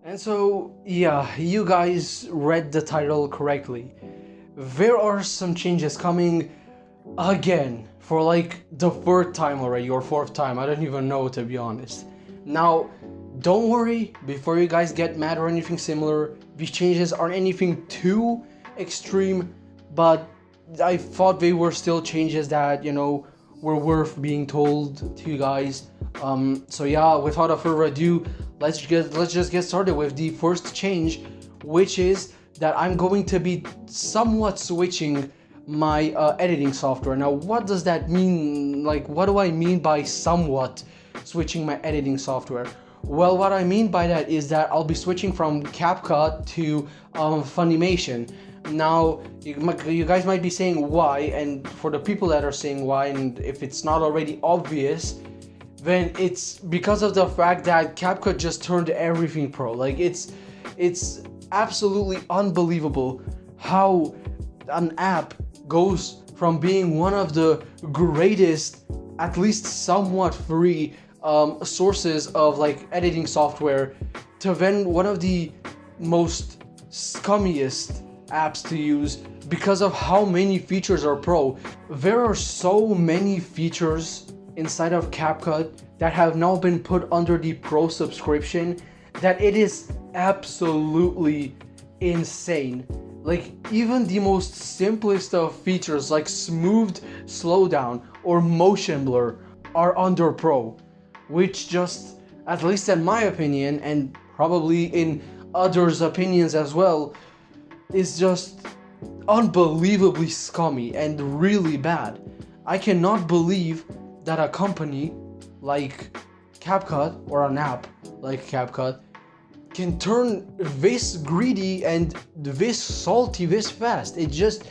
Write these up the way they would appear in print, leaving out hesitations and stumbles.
And so, yeah, you guys read the title correctly. There are some changes coming again for like the third time already, or fourth time, I don't even know, to be honest. Now, don't worry, before you guys get mad or anything similar, these changes aren't anything too extreme, but I thought they were still changes that, you know, were worth being told to you guys. So yeah, without further ado, let's just get started with the first change, which is that I'm going to be somewhat switching my editing software. Now, what does that mean? Like, what do I mean by somewhat switching my editing software? Well, what I mean by that is that I'll be switching from CapCut to Funimation. Now, you guys might be saying why, and for the people that are saying why, and if it's not already obvious, then it's because of the fact that CapCut just turned everything pro. Like, it's absolutely unbelievable how an app goes from being one of the greatest, at least somewhat free sources of like editing software, to then one of the most scummiest apps to use because of how many features are pro. There are so many features inside of CapCut that have now been put under the pro subscription that it is absolutely insane. Like, even the most simplest of features like smoothed slowdown or motion blur are under pro, which just, at least in my opinion, and probably in others' opinions as well, is just unbelievably scummy and really bad. I cannot believe that a company like CapCut, or an app like CapCut, can turn this greedy and this salty this fast. It's just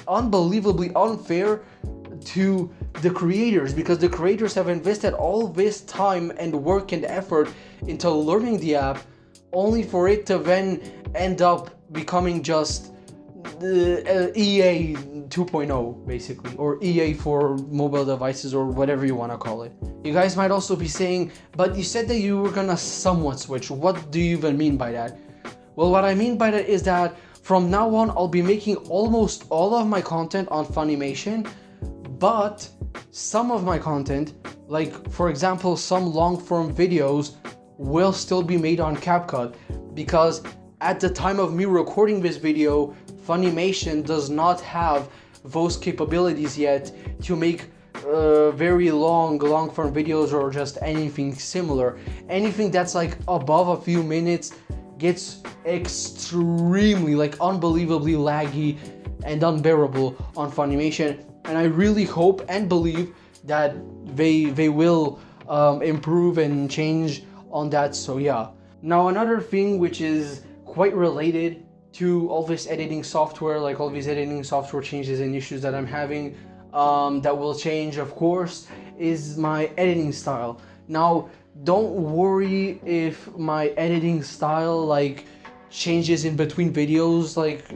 unbelievably unfair to the creators, because the creators have invested all this time and work and effort into learning the app, only for it to then end up becoming just EA 2.0 basically, or EA for mobile devices, or whatever you want to call it. You guys might also be saying, but you said that you were gonna somewhat switch. What do you even mean by that? Well, what I mean by that is that from now on I'll be making almost all of my content on Funimation, but some of my content, like for example some long-form videos, will still be made on CapCut, because at the time of me recording this video, Funimation does not have those capabilities yet to make very long-form videos, or just anything similar. Anything that's like above a few minutes gets extremely, like unbelievably laggy and unbearable on Funimation, and I really hope and believe that they will improve and change on that. So yeah. Now, another thing which is quite related to all this editing software, like all these editing software changes and issues that I'm having, that will change, of course, is my editing style. Now, don't worry if my editing style like changes in between videos, like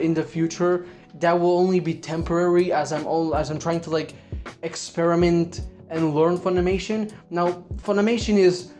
in the future. That will only be temporary, as I'm trying to like experiment and learn Funimation. Now, Funimation is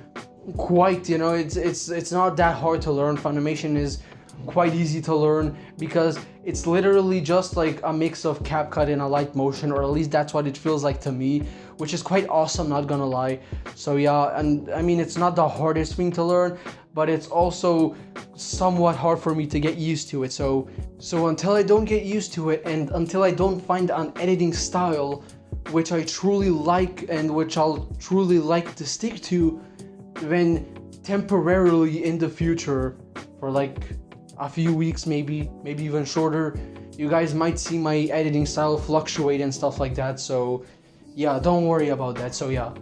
quite, you know, it's not that hard to learn. Funimation is quite easy to learn, because it's literally just like a mix of CapCut and a light motion, or at least that's what it feels like to me, which is quite awesome, not gonna lie. So yeah, and I mean, it's not the hardest thing to learn, but it's also somewhat hard for me to get used to it. So until I don't get used to it, and until I don't find an editing style which I truly like and which I'll truly like to stick to, then temporarily in the future, for like a few weeks, maybe even shorter, you guys might see my editing style fluctuate and stuff like that. So yeah, don't worry about that. So yeah,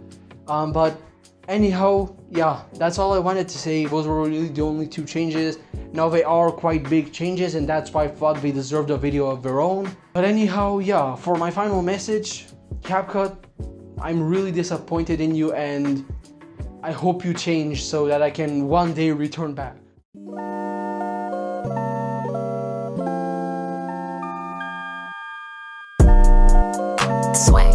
but anyhow, yeah, that's all I wanted to say. Those were really the only two changes. Now, they are quite big changes, and that's why I thought they deserved a video of their own. But anyhow, yeah, for my final message, CapCut, I'm really disappointed in you, and I hope you change so that I can one day return back. Sway.